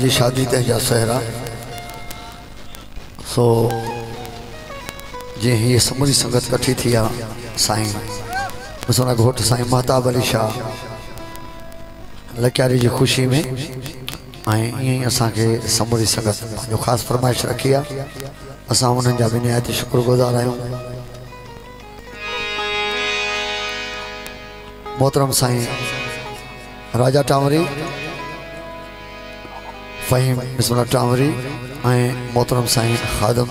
जी शादी तंहिंजा सहरा सो जी ये समूरी संगत कठी थी साईं मुसोना घोट साईं महताब अली शाह लक्यारी जी खुशी में ईअं असांखे समूरी संगत जो ख़ासि फरमाइश रखी आहे असां उन्हनि जा बि निहायत शुक्रगुज़ार आहियूं। मोहतरम साईं राजा टावरी फ़हीम बिस्मिल्लाह टावरी मोहतरम साईं खादम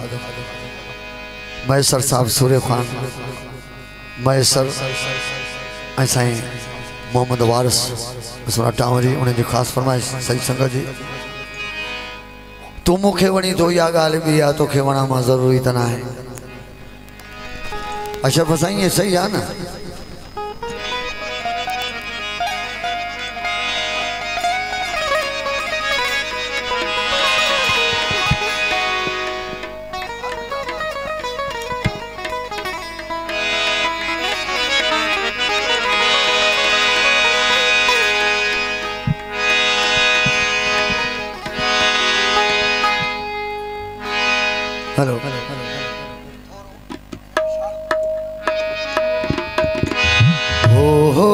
मैसर साहब सूर्य खान मैसर साईं मोहम्मद वारिस बिस्मिल्लाह टावरी उन्हें जी ख़ासि फरमाइश सही संगत जी तू मूंखे वणी तो इहा ॻाल्हि बि आहे तोखे वणा मां ज़रूरी त न आहे। अशरफ साईं ये सही आहे न। हेलो हो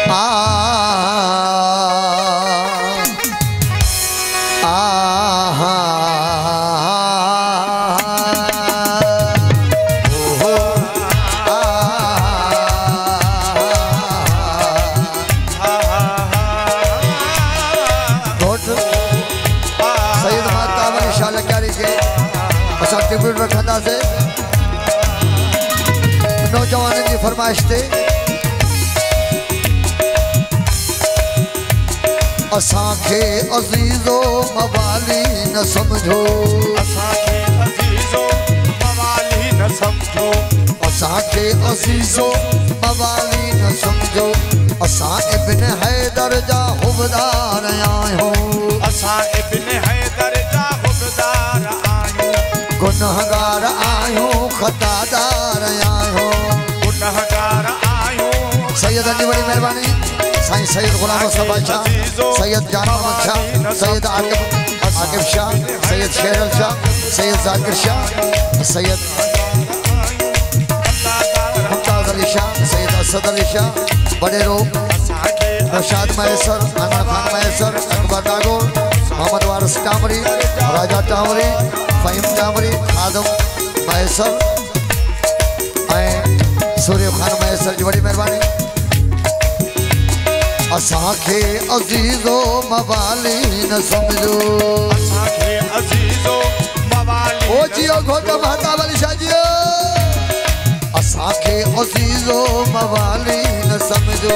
आ रखंदा से नौजवान की फरमाइश थे असांखे अज़ीज़ो मवाली न समझो असांखे अज़ीज़ो मवाली न समझो असांखे अज़ीज़ो मवाली न समझो असां इब्न हैदर जा हुबदार आहियूं असां इब्न हैदर जा हुबदार आहियूं गुनहगार आहियूं खतादार आहियूं गुनहगार आहियूं सैयद जी बड़ी मेहरबानी साईं सैयद गुलाम मुस्तफा शाह सैयद जान मोहम्मद शाह सैयद आकिब शाह सैयद शेरल शाह सैयद जाकिर शाह सैयद मुमताज अली शाह सैयद असद अली शाह बड़ेरो नौशाद मैसर अनवर खान मैसर अकबर नागोर मोहम्मद वारिस टामरी राजा टामरी फ़हीम टामरी खादम मैसर सूर्य खान मैसर जी बड़ी मेहरबानी असांखे अज़ीज़ो मवाली न समझो असांखे अज़ीज़ो मवाली ओ जियो घोट महताब अली शाह जियो असांखे अज़ीज़ो मवाली न समझो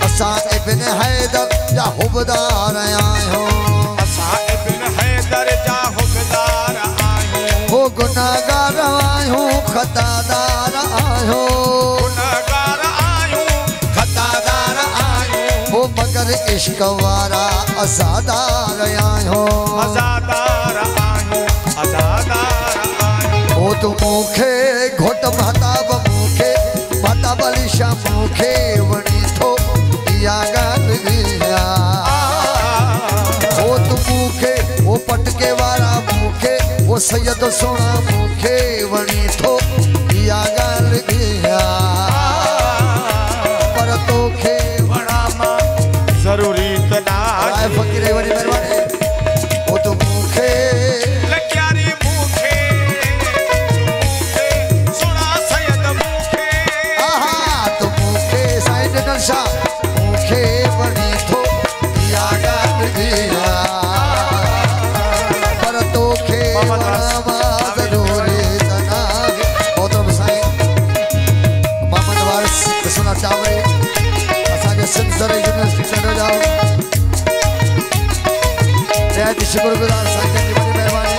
असां इब्न हैदर जा हुबदार आहियूं असां इब्न हैदर जा हुबदार आहियूं ओ गुनाहगार आहियूं खतादार आहियूं गुनहगार आहियूं खतादार आहियूं ओ मगर इश्क वारा आज़ादार आहियूं आज़ादार आहियूं आज़ादार आहियूं ओ तू मूंखे घोट महताब मूंखे महताब अली शाह मूंखे वणी थो इहा ॻाल्हि ओ तू मूंखे ओ पटके वारा मूंखे ओ सैयद सोना मूंखे वणी थो इहा ॻाल्हि पर तोखे वणा मां ज़रूरी त न आहे फ़कीर वॾी महिरबानी ओ तू मूंखे लक्यारी मूंखे सुणा सैयद मूंखे आहा तू मूंखे साईं जनरल शाह मूंखे वणी थो इहा ॻाल्हि पर तोखे वणा मां ज़रूरी त न आहे मोहतरम साईं मोहम्मद वारिस बिस्मिल्लाह टावरी असांखे सिंध ज़रूरी यूनिवर्सिटी सेंटर जाओ निहायत शुक्रगुज़ार साईं जी वॾी महिरबानी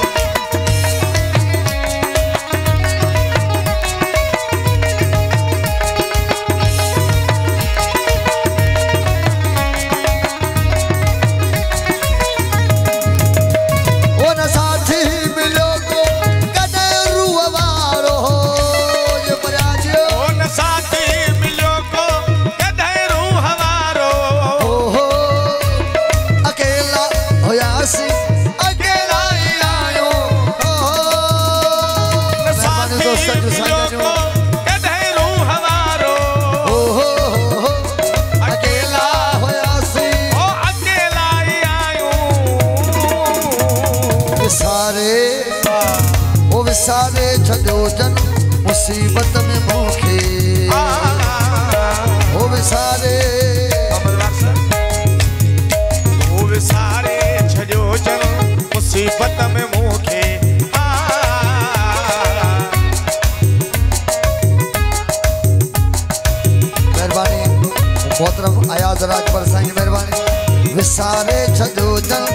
अकेला विसारे छॾियो जन मुसीबत में मूंखे ओ विसारे छॾियो जन मुसीबत में मूंखे मेहरबानी मोहतरम अयाज राजपर साईं मेहरबानी विसारे छॾियो जन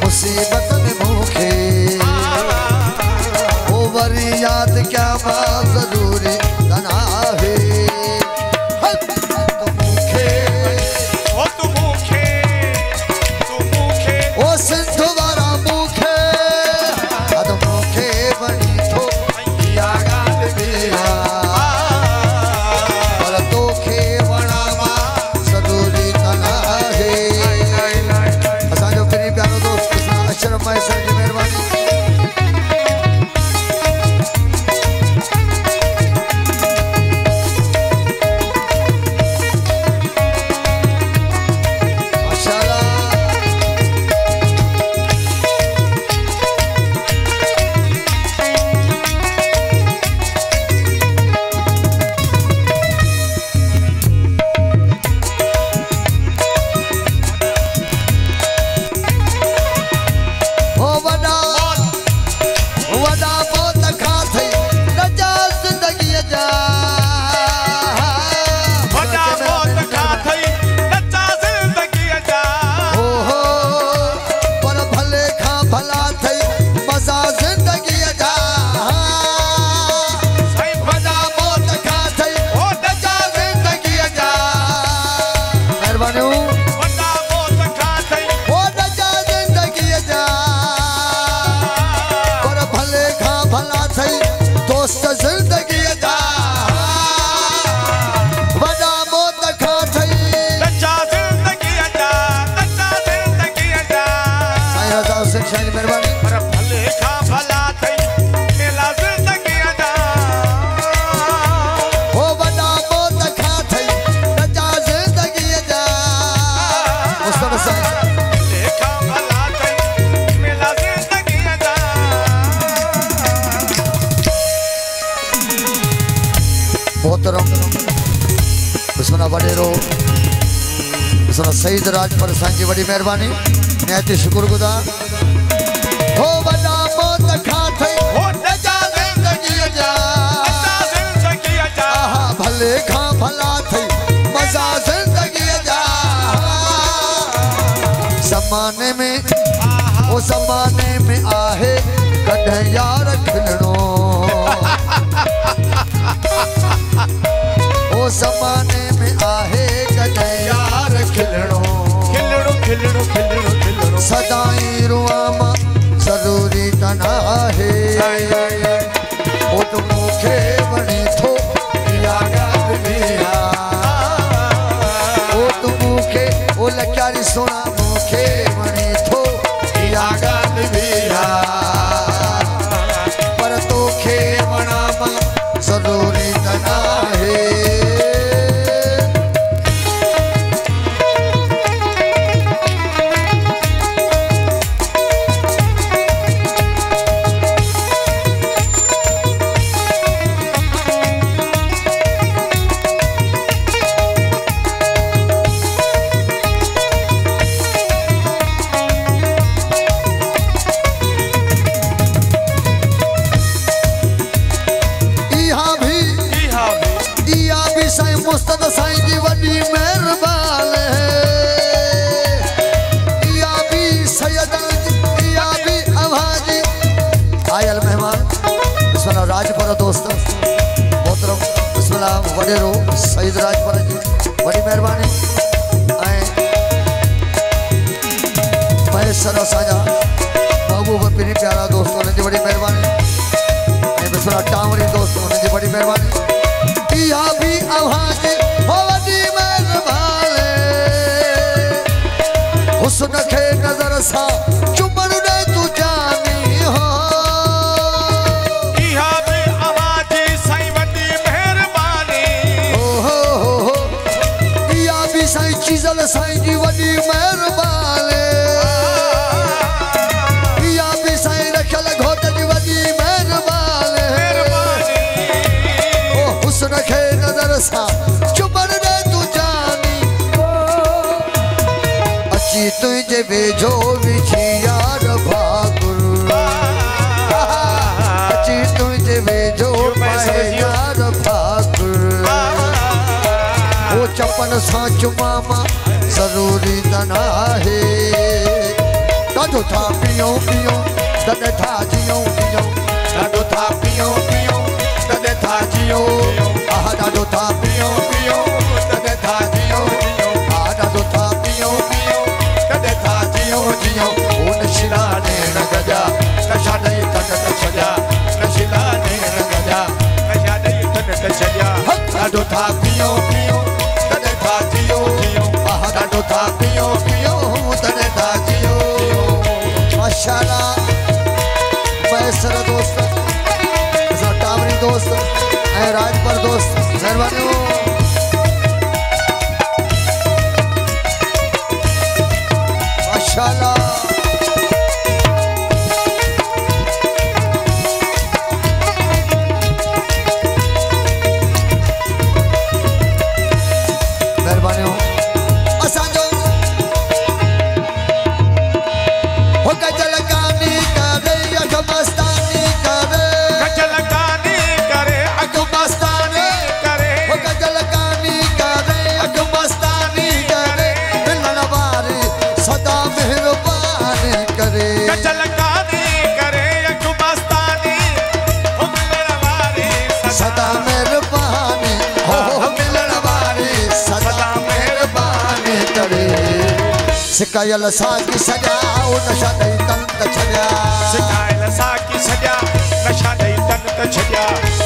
मुसीबत में मूंखे ओ वरी याद क्या मां ज़रूरी तना है सईद राजपर साईं जी वॾी महिरबानी निहायती शुक्रगुज़ार हो वॾा मौत खां थई हो नजा ज़िंदगीअ जा भले खां भला थई मज़ा ज़िंदगीअ जा ज़माने में ओ ज़माने में आहे कॾहिं यार खिलणो ओ ज़माने में आहे कॾहिं यार खिलणो सदाई रुआमा ज़रूरी तना है ओ तो मूंखे वणे थो या ॻाल्हि बि ओ तो मूंखे ओ लचारी सोना मूंखे वणे थो या ॻाल्हि बि पर तोखे वणा मां ज़रूरी तना है राजपर दोस्त मोहतरम बिस्मिल्लाह वडेरो सईद राजपर जी बड़ी मेहरबानी महेश्वर असांजा महबूब पिनी प्यारा दोस्त उन्हनि जी वॾी महिरबानी बिस्मिल्लाह टावरी दोस्त उन्हनि जी वॾी महिरबानी इहा बि आवाज़ हो वॾी महिरबानी हुस्न खे नज़र सां चुमण ॾे तूं जानी हो चीज़ल साईं जी वॾी महिरबानी इहा बि साईं रखियल घोट जी वॾी महिरबानी वेझो विझी यार भाकुर अची तुंहिंजे वेझो पाए यार भाकुर वो चपन सां चुमामा ज़रूरी न आहे ॾाढो था पियूं पियूं तॾहिं था जियूं पियूं ॾाढो था पियूं पियूं तॾहिं था जियूं आह ॾाढो था पियूं पियूं तॾहिं था जियूं आह ॾाढो था पियूं पियूं तॾहिं था जियूं जियूं ओ नशीला नैण गजा नशा ॾेई तन त छॾिया नशीला नैण गजा नशा ॾेई तन त छॾिया ॾाढो था पियूं पियूं तॾहिं था जियूं आह ॾाढो था पियूं पियूं तॾहिं था जियूं माशाअल्लाह मैसर दोस्त टावरी दोस्त राजपर दोस्त मेहरबानी माशाअल्लाह मेहरबानी असांजो हो गजल गानी करे अख मस्तानी करे गजल गानी करे अख मस्तानी करे हो गजल गानी करे अख मस्तानी करे मिलण वारी सदा मेहरबानी करे गजल गानी करे अख मस्तानी हो मिलण वारी सदा मेहरबानी हो मिलण वारी सदा मेहरबानी करे सिकायल साकी सजाओ नशा ॾेई तन त छॾिया सिकायल साकी सॼा नशा ॾेई तन त छॾिया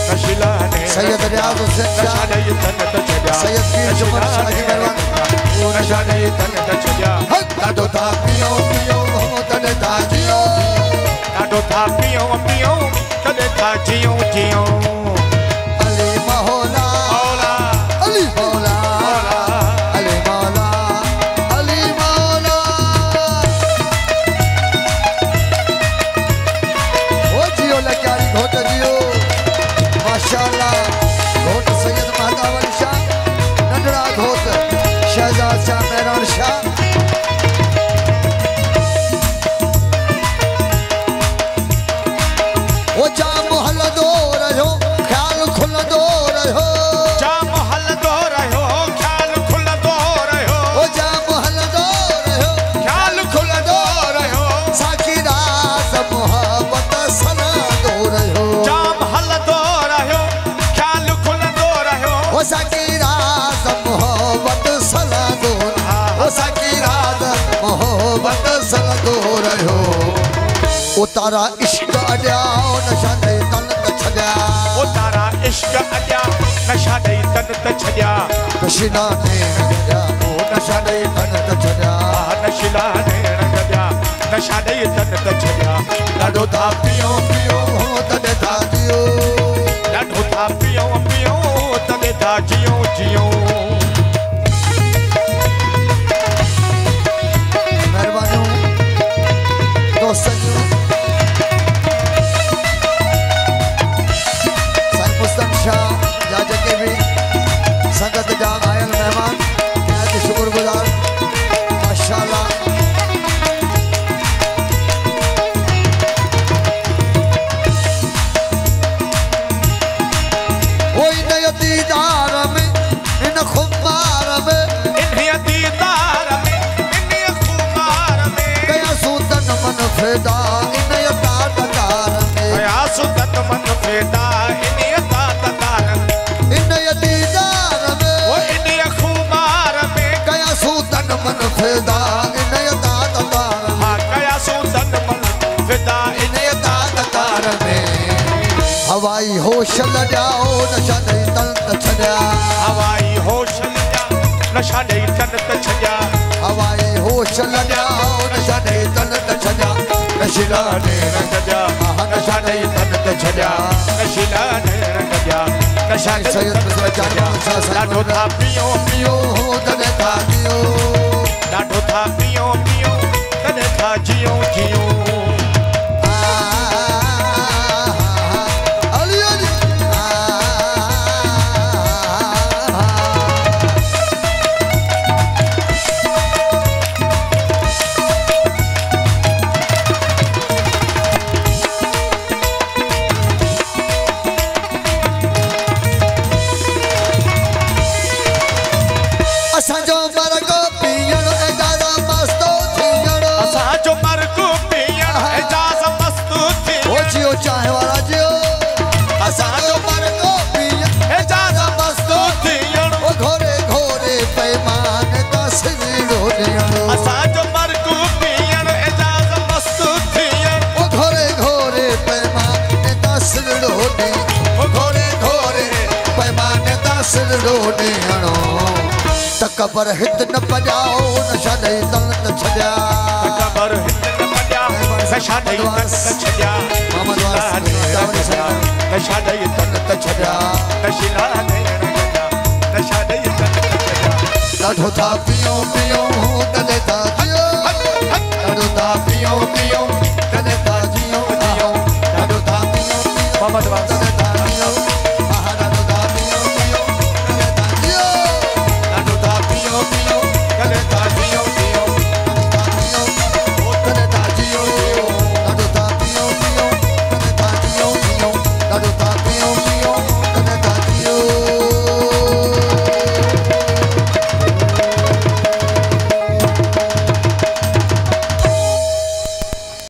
नशीला नैण सैयद रियाज़ हुसैन नशा शाह ॾेई तन त छॾिया सैयद पीर जुमर शाह जी मेहरबानी नशा ॾेई तन त छॾिया ॾाढो था पियो पियो तॾहिं था जियो ॾाढो था पियूं पियूं तॾहिं था जियूं जियूं अली मौला मौला अली मौला अली मौला अली मौला ओ जियो लचारी घोट जियो माशाअल्लाह घोट सैयद महताब अली शाह नंढड़ा घोट शहजाद शाह मेहरान शाह ओ जाम हलंदो रहियो ख्याल खुलंदो रहियो जाम हलंदो रहियो ख्याल खुलंदो रहियो ओ जाम हलंदो रहियो ख्याल खुलंदो रहियो साकी रात मोहब्बत सलांदो रहियो जाम हलंदो रहियो ख्याल खुलंदो रहियो ओ साकी रात मोहब्बत सलांदो ओ साकी रात मोहब्बत सलांदो रहियो ओ तारा इश्क अॾियाओ नशा ॾेई तन त छॾिया ओ तारा इश्क अॼा नशा ॾेई तन त छॾिया नशीला नैण गजा ओ नशा ॾेई तन त छॾिया नशीला नैण गजा नशा ॾेई तन त छॾिया ॾाढो था पियो पियो तॾहिं था जियो ॾाढो था पियूं पियूं तॾहिं था जियूं जियूं मेहरबानी दोस्तनि साईं मुस्तन शाह जा जेके भी संगत जा आयल मेहमान निहायत शुक्रगुज़ार माशाअल्लाह ओ इन दीदार में इन खुमार में इन्हीअ दीदार में इन्हीअ खुमार में कया सूतन मन फिदा इन तादार में कया सुतन मन फेदा इन्हीअ तादार इन दीदार में ओ इन्हीअ खुमार में कया सूतन मन फिदा इन तादार हा कया सुतन मन फेदा इन तादार में हवाई होश लॻाओ नशा ॾेई तन त छॾिया हवाई होश लॻा नशा ॾेई तन त छॾिया हवाई होश लॻाओ नशा ॾेई तन त छॾिया नशीला नैण गजा नशा ॾेई तन त छॾिया नशीला नैण गजा नशा ॾेई सैयद तन त छॾिया ॾाढो था पियूं पियो तॾहिं था जियो ॾाढो था पियूं पियूं तॾहिं था जियूं जियूं अली अली ॾाढो ॾियणो तकबर हित न पजाओ नशा ॾेई तन त छॾिया तकबर हित न पजा नशा ॾेई तन त छॾिया नशा ॾेई तन त छॾिया नशीला नैण गॾिया नशा ॾेई तन त छॾिया ॾाढो था पियूं पियूं तॾहिं था जियो ॾाढो था पियूं पियूं तॾहिं था जियो ॾाढो था पियूं मोहम्मद